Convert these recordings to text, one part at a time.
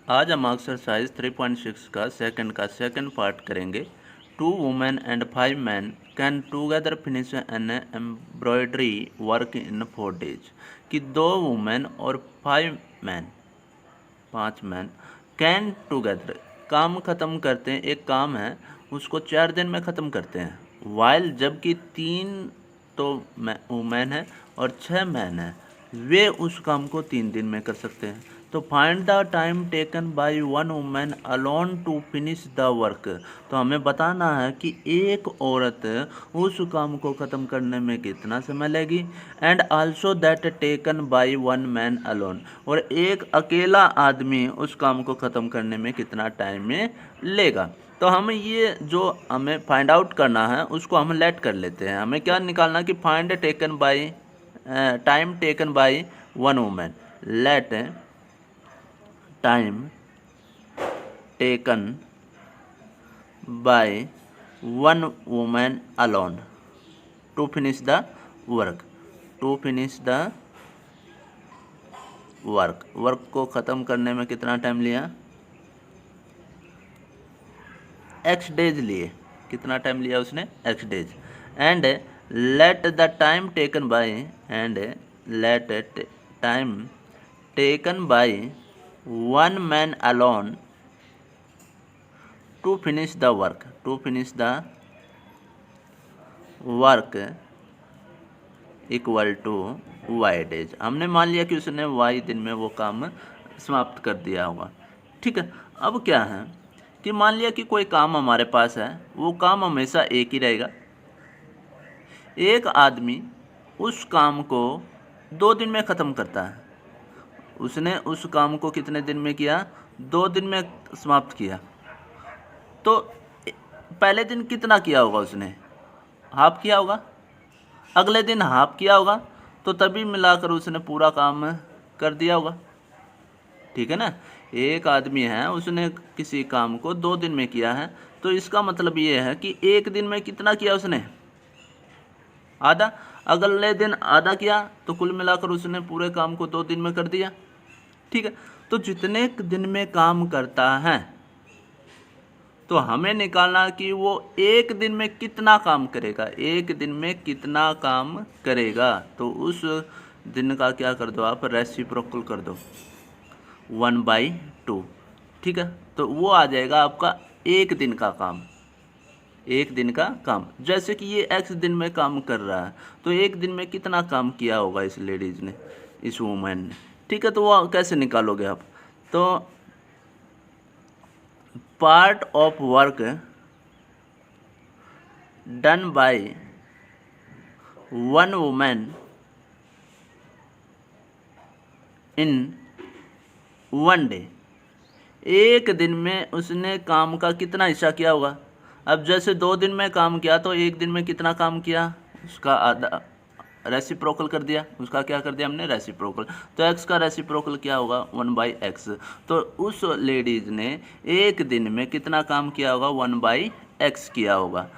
आज हम एक्सरसाइज 3.6 का सेकंड पार्ट करेंगे। 2 women and 5 men can together finish an embroidery work in 4 days। कि 2 वुमेन और 5 मैन 5 मैन कैन टूगेदर काम ख़त्म करते हैं, एक काम है उसको 4 दिन में ख़त्म करते हैं। वाइल जबकि 3 तो वुमेन है और 6 मैन है, वे उस काम को 3 दिन में कर सकते हैं। तो find the time taken by 1 women alone to finish the work. तो हमें बताना है कि एक औरत उस काम को ख़त्म करने में कितना समय लेगी। And also that taken by 1 man alone, और एक अकेला आदमी उस काम को ख़त्म करने में कितना टाइम में लेगा। तो हम ये जो हमें फाइंड आउट करना है उसको हम लेट कर लेते हैं। हमें क्या निकालना कि find taken by time taken by 1 women. Let time taken by 1 women alone to finish the work. To finish the work को ख़त्म करने में कितना टाइम लिया? एक्स डेज लिए। कितना टाइम लिया उसने? X days. And let the time taken by time taken by 1 man alone to finish the work equal to y days. हमने मान लिया कि उसने वाई दिन में वो काम समाप्त कर दिया होगा। ठीक है, अब क्या है कि मान लिया कि कोई काम हमारे पास है, वो काम हमेशा एक ही रहेगा। एक आदमी उस काम को 2 दिन में ख़त्म करता है। उसने उस काम को कितने दिन में किया? 2 दिन में समाप्त किया। तो पहले दिन कितना किया होगा उसने? हाफ किया होगा। अगले दिन हाफ किया होगा, तो तभी मिलाकर उसने पूरा काम कर दिया होगा। ठीक है ना। एक आदमी है, उसने किसी काम को 2 दिन में किया है, तो इसका मतलब ये है कि एक दिन में कितना किया उसने? आधा। अगले दिन आधा किया, तो कुल मिलाकर उसने पूरे काम को 2 दिन में कर दिया। ठीक है, तो जितने दिन में काम करता है, तो हमें निकालना कि वो एक दिन में कितना काम करेगा। एक दिन में कितना काम करेगा, तो उस दिन का क्या कर दो आप? रेसिप्रोकल कर दो 1/2। ठीक है, तो वो आ जाएगा आपका एक दिन का काम। एक दिन का काम, जैसे कि ये एक्स दिन में काम कर रहा है, तो एक दिन में कितना काम किया होगा इस लेडीज़ ने, इस वुमेन ने। ठीक है, तो वो कैसे निकालोगे आप? तो part of work done by 1 women in 1 day. एक दिन में उसने काम का कितना हिस्सा किया होगा? अब जैसे 2 दिन में काम किया, तो एक दिन में कितना काम किया? उसका आधा रेसिप्रोकल कर दिया। उसका क्या कर दिया हमने? रेसिप्रोकल। तो एक्स का रेसिप्रोकल क्या होगा? 1/x। तो उस लेडीज ने एक दिन में कितना काम किया होगा? 1/x किया होगा।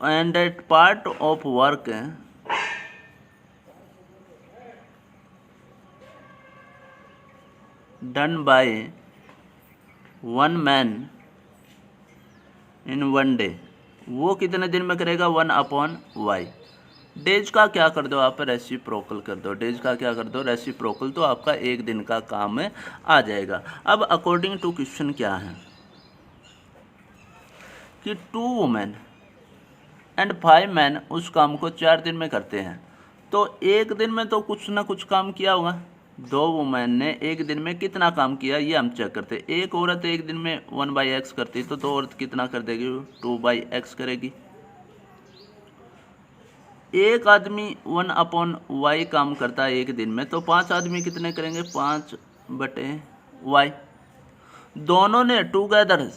And part of work done by 1 man in 1 day, वो कितने दिन में करेगा? 1/y। डेज का क्या कर दो आप? रेसिप्रोकल कर दो। डेज का क्या कर दो? रेसिप्रोकल। तो आपका एक दिन का काम आ जाएगा। अब अकॉर्डिंग टू क्वेश्चन क्या है कि 2 वुमेन एंड 5 मैन उस काम को 4 दिन में करते हैं, तो एक दिन में तो कुछ ना कुछ काम किया होगा। 2 वुमेन ने एक दिन में कितना काम किया, ये हम चेक करते। एक औरत एक दिन में 1/x करती, तो 2 औरत कितना कर देगी? 2/x करेगी। एक आदमी 1/y काम करता है एक दिन में, तो 5 आदमी कितने करेंगे? 5/y। दोनों ने टूगेदर,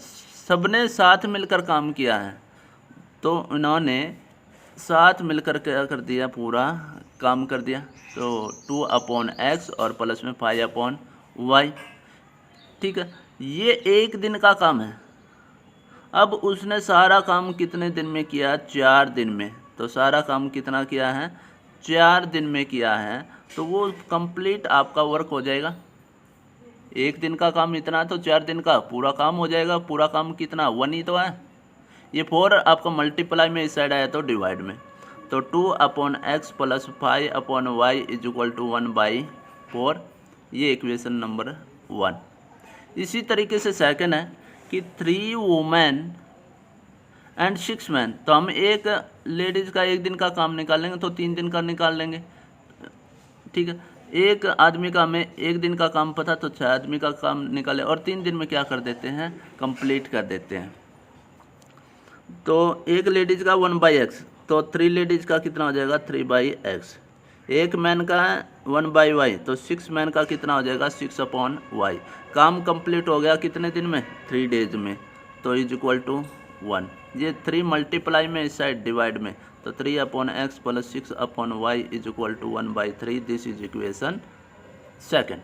सबने साथ मिलकर काम किया है, तो इन्होंने साथ मिलकर क्या कर दिया? पूरा काम कर दिया। तो 2/x और प्लस में 5/y। ठीक है, ये एक दिन का काम है। अब उसने सारा काम कितने दिन में किया? 4 दिन में। तो सारा काम कितना किया है? 4 दिन में किया है, तो वो कंप्लीट आपका वर्क हो जाएगा। एक दिन का काम इतना तो 4 दिन का पूरा काम हो जाएगा। पूरा काम कितना 1 ही तो है। ये 4 आपका मल्टीप्लाई में इस साइड आया तो डिवाइड में, तो 2/x plus 5/y is equal to 1/4। ये इक्वेशन नंबर 1। इसी तरीके से सेकंड है कि 3 वुमेन एंड 6 मैन। तो हम एक लेडीज़ का एक दिन का काम निकालेंगे तो 3 दिन का निकाल लेंगे, ठीक है। एक आदमी का हमें एक दिन का काम पता तो 6 आदमी का काम निकाले और 3 दिन में क्या कर देते हैं, कंप्लीट कर देते हैं। तो एक लेडीज़ का 1/x, तो 3 लेडीज़ का कितना हो जाएगा 3/x। एक मैन का 1/y, तो 6 मैन का कितना हो जाएगा 6/y। काम कंप्लीट हो गया कितने दिन में, 3 डेज में, तो इज इक्वल टू 1। ये 3 मल्टीप्लाई में इस साइड डिवाइड में, तो 3/x plus 6/y is equal to 1/3। This is equation second.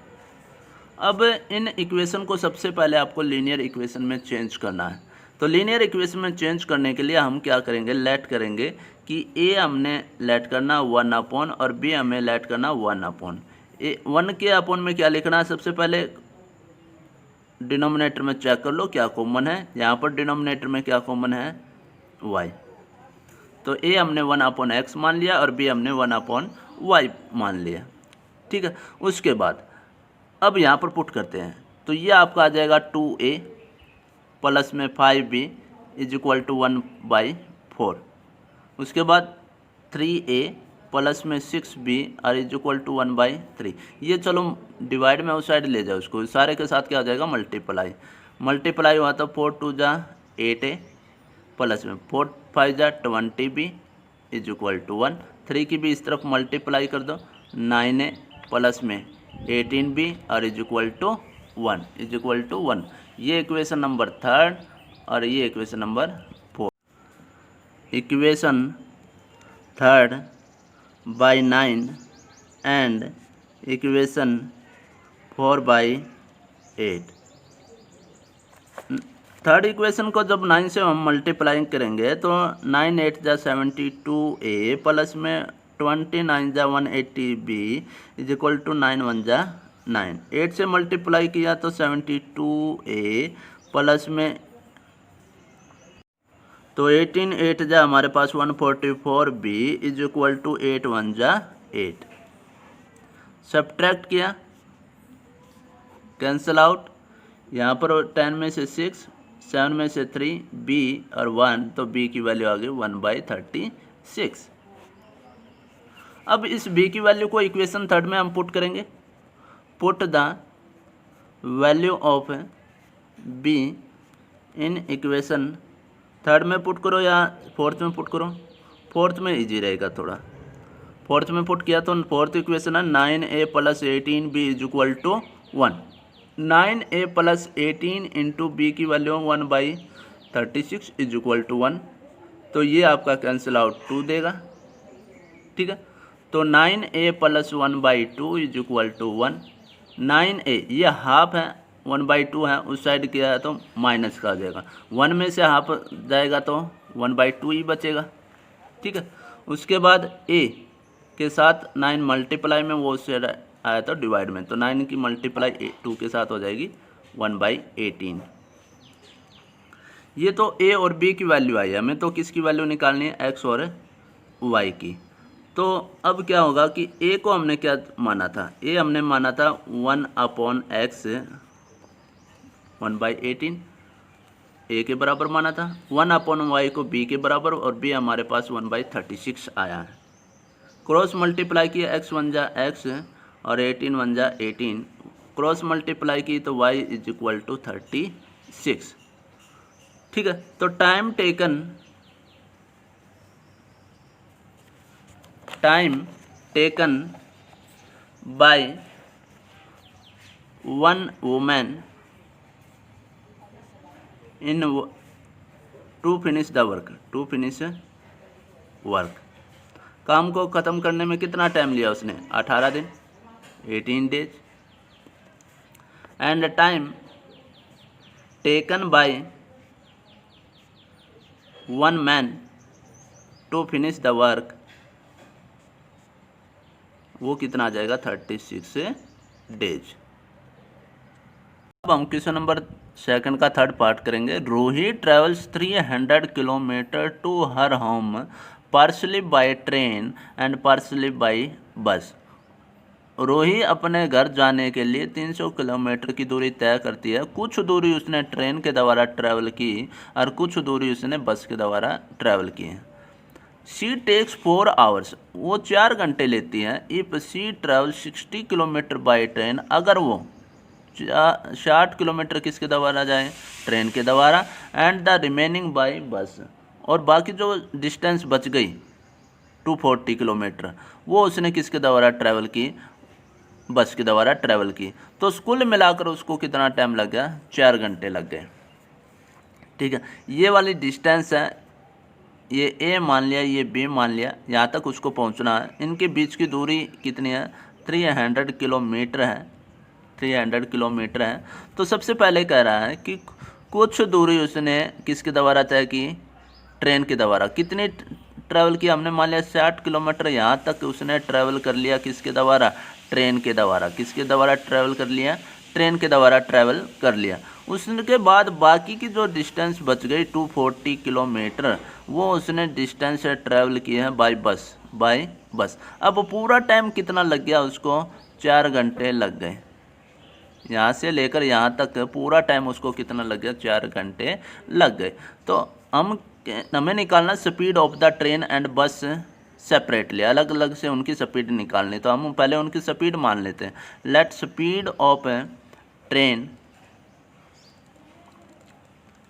अब इन इक्वेशन को सबसे पहले आपको लीनियर इक्वेशन में चेंज करना है। तो लीनियर इक्वेशन में चेंज करने के लिए हम क्या करेंगे, लेट करेंगे कि a हमने लेट करना 1/, और b हमें लेट करना 1/। 1 के अपॉन में क्या लिखना है, सबसे पहले डिनोमिनेटर में चेक कर लो क्या कॉमन है। यहाँ पर डिनोमिनेटर में क्या कॉमन है, y। तो a हमने 1/x मान लिया और b हमने 1/y मान लिया, ठीक है। उसके बाद अब यहाँ पर पुट करते हैं, तो ये आपका आ जाएगा 2a प्लस में 5b इज इक्वल टू 1/4। उसके बाद 3a प्लस में 6b और इज इक्वल टू 1/3। ये चलो डिवाइड में उस साइड ले जाओ, उसको सारे के साथ क्या हो जाएगा मल्टीप्लाई हुआ तो 4 2 जा 8a प्लस में 4 5 जा 20b इज इक्वल टू 1। 3 की भी इस तरफ मल्टीप्लाई कर दो, 9a प्लस में 18b और इज इक्वल टू 1। ये इक्वेशन नंबर 3 और ये equation number 4। Equation 3/9 and equation 4/8। Third equation को जब 9 से हम मल्टीप्लाई करेंगे तो 9 8 जा 72a प्लस में 29 जा 180b इज इक्वल टू 9 1 जा 9। 8 से मल्टीप्लाई किया तो 72a प्लस में, तो 18 8 जा हमारे पास 144b इज इक्वल टू 8 1 जा 8। सब्ट्रैक्ट किया, कैंसिल आउट। यहाँ पर 10 में से 6, 7 में से 3, b और 1, तो b की वैल्यू आ गई 1/36। अब इस b की वैल्यू को इक्वेशन 3 में हम पुट करेंगे। Put the value of b in equation 3 में पुट करो या 4th में पुट करो। 4th में इजी रहेगा थोड़ा। 4th में पुट किया तो 4th इक्वेशन है 9a plus 18b is equal to 1। 9a plus 18 into b की वैल्यू 1/36 इज इक्वल टू 1। तो ये आपका कैंसिल आउट 2 देगा, ठीक है। तो 9a plus 1/2 is equal to 1। 9a ये हाफ है, 1/2 है, उस साइड किया है तो माइनस का आ जाएगा। 1 में से हाफ जाएगा तो 1/2 ही बचेगा, ठीक है। उसके बाद a के साथ 9 मल्टीप्लाई में वो उससे आया तो डिवाइड में, तो 9 की मल्टीप्लाई 2 के साथ हो जाएगी 1/18। ये तो a और b की वैल्यू आई है, हमें तो किसकी वैल्यू निकालनी है, x और y की। तो अब क्या होगा कि a को हमने क्या माना था, a हमने माना था 1/x 1/18 a के बराबर माना था। 1/y को b के बराबर और b हमारे पास 1/36 आया है। क्रॉस मल्टीप्लाई किया, x 1 जा x और 18 1 जा 18, क्रॉस मल्टीप्लाई की तो y इज इक्वल टू 36, ठीक है। तो time taken by 1 women in to finish the work. काम को ख़त्म करने में कितना टाइम लिया उसने, 18 दिन 18 days. And time taken by 1 man to finish the work, वो कितना आ जाएगा 36 डेज। अब हम क्वेश्चन नंबर सेकंड का थर्ड पार्ट करेंगे। Rohit travels 300 kilometre to her home partially by train and partially by bus. रोही अपने घर जाने के लिए 300 किलोमीटर की दूरी तय करती है। कुछ दूरी उसने ट्रेन के द्वारा ट्रैवल की और कुछ दूरी उसने बस के द्वारा ट्रैवल की है। शी टेक्स 4 आवर्स, वो 4 घंटे लेती है। If she travel 60 kilometre by train, अगर वो 60 किलोमीटर किसके द्वारा जाए, ट्रेन के द्वारा, एंड द रिमेनिंग बाय बस, और बाकी जो डिस्टेंस बच गई 240 किलोमीटर वो उसने किसके द्वारा ट्रैवल की, बस के द्वारा ट्रैवल की। तो कुल मिलाकर उसको कितना टाइम लग गया, 4 घंटे लग गए। ठीक है, ये वाली डिस्टेंस है, ये ए मान लिया, ये बी मान लिया, यहाँ तक उसको पहुँचना है। इनके बीच की दूरी कितनी है, 300 किलोमीटर है, 300 किलोमीटर है। तो सबसे पहले कह रहा है कि कुछ दूरी उसने किसके द्वारा तय की, ट्रेन के द्वारा। कितनी ट्रैवल किया हमने, मान लिया 60 किलोमीटर यहाँ तक उसने ट्रैवल कर लिया, किसके द्वारा, ट्रेन के द्वारा। किसके द्वारा ट्रैवल कर लिया, ट्रेन के द्वारा ट्रैवल कर लिया। उसके बाद बाकी की जो डिस्टेंस बच गई 240 किलोमीटर वो उसने डिस्टेंस ट्रैवल की है बाय बस। अब पूरा टाइम कितना लग गया उसको, 4 घंटे लग गए। यहाँ से लेकर यहाँ तक पूरा टाइम उसको कितना लग गया, 4 घंटे लग गए। तो हमें निकालना speed of the train and बस सेपरेटली, अलग अलग से उनकी स्पीड निकालनी। तो हम पहले उनकी स्पीड मान लेते हैं। Let speed of train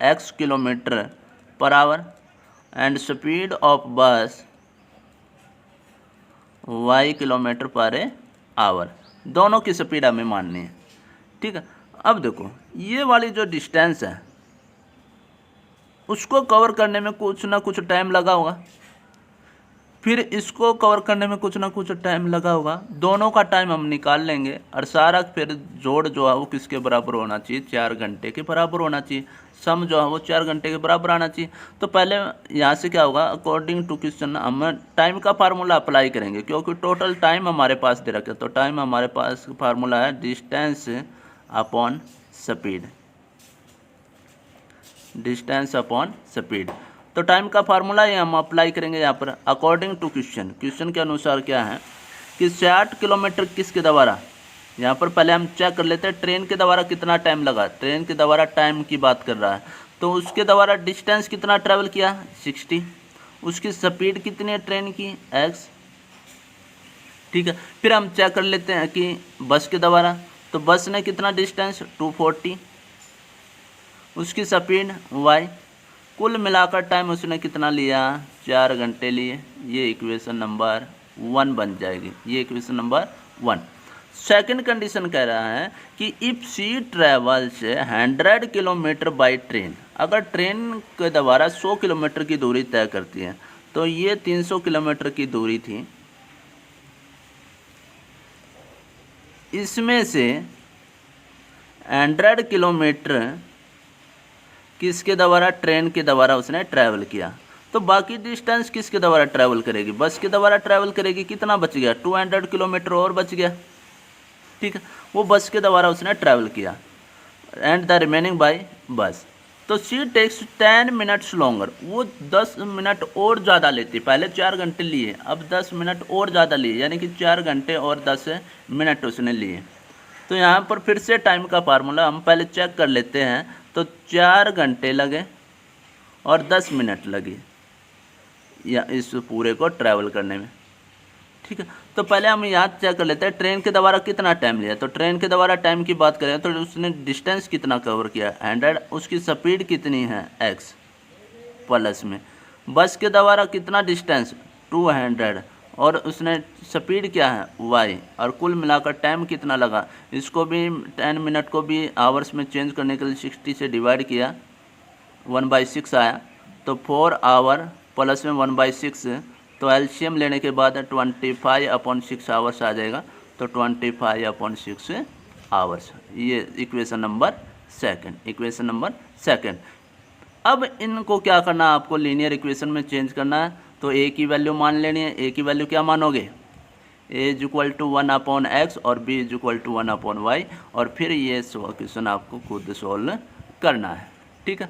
x kilometre per hour and speed of बस y किलोमीटर पर आवर, दोनों की स्पीड हमें माननी है। ठीक है, अब देखो ये वाली जो डिस्टेंस है उसको कवर करने में कुछ ना कुछ टाइम लगा होगा, फिर इसको कवर करने में कुछ ना कुछ टाइम लगा होगा। दोनों का टाइम हम निकाल लेंगे और सारा फिर जोड़ जो है वो किसके बराबर होना चाहिए, 4 घंटे के बराबर होना चाहिए। सम जो है वो 4 घंटे के बराबर आना चाहिए। तो पहले यहाँ से क्या होगा, अकॉर्डिंग टू क्वेश्चन हम टाइम का फार्मूला अप्लाई करेंगे, क्योंकि टोटल टाइम हमारे पास दे रखा है। तो टाइम हमारे पास फार्मूला है distance upon speed, distance upon speed. तो टाइम का फार्मूला ये हम अप्लाई करेंगे यहाँ पर अकॉर्डिंग टू क्वेश्चन के अनुसार क्या है कि 60 किलोमीटर किसके द्वारा, यहाँ पर पहले हम चेक कर लेते हैं ट्रेन के द्वारा कितना टाइम लगा। ट्रेन के द्वारा टाइम की बात कर रहा है, तो उसके द्वारा डिस्टेंस कितना ट्रैवल किया, 60। उसकी स्पीड कितनी है ट्रेन की, x। ठीक है, फिर हम चेक कर लेते हैं कि बस के द्वारा, तो बस ने कितना डिस्टेंस, 240, उसकी स्पीड y। कुल मिलाकर टाइम उसने कितना लिया, 4 घंटे लिए। ये इक्वेशन नंबर 1 बन जाएगी, ये इक्वेशन नंबर 1। सेकंड कंडीशन कह रहा है कि if she travels 100 kilometre by train, अगर ट्रेन के द्वारा 100 किलोमीटर की दूरी तय करती है, तो ये 300 किलोमीटर की दूरी थी। इसमें से 100 किलोमीटर किसके द्वारा, ट्रेन के द्वारा उसने ट्रैवल किया। तो बाकी डिस्टेंस किसके द्वारा ट्रैवल करेगी, बस के द्वारा ट्रैवल करेगी। कितना बच गया, 200 किलोमीटर और बच गया। ठीक है, वो बस के द्वारा उसने ट्रैवल किया एंड द रिमेनिंग बाय बस। तो शी टेक्स 10 मिनट्स लॉन्गर, वो 10 मिनट और ज़्यादा लेती। पहले 4 घंटे लिए, अब 10 मिनट और ज़्यादा लिए, यानी कि 4 घंटे और 10 मिनट उसने लिए। तो यहाँ पर फिर से टाइम का फार्मूला हम पहले चेक कर लेते हैं। तो 4 घंटे लगे और 10 मिनट लगे या इस पूरे को ट्रैवल करने में। ठीक है, तो पहले हम यहाँ चेक कर लेते हैं ट्रेन के द्वारा कितना टाइम लिया। तो ट्रेन के द्वारा टाइम की बात करें तो उसने डिस्टेंस कितना कवर किया, 100। उसकी स्पीड कितनी है, x प्लस में। बस के द्वारा कितना डिस्टेंस, 200, और उसने स्पीड क्या है, y। और कुल मिलाकर टाइम कितना लगा, इसको भी 10 मिनट को भी आवर्स में चेंज करने के लिए 60 से डिवाइड किया, 1/6 आया। तो 4 आवर प्लस में 1/6, तो एलसीएम लेने के बाद 25/6 आवर्स आ जाएगा। तो 25/6 आवर्स, ये इक्वेशन नंबर सेकंड। अब इनको क्या करना है, आपको लीनियर इक्वेशन में चेंज करना है। तो ए की वैल्यू मान लेनी है। ए की वैल्यू क्या मानोगे, ए इज इक्वल टू 1/x और B is equal to 1/y, और फिर ये क्वेश्चन आपको खुद सोल्व करना है। ठीक है।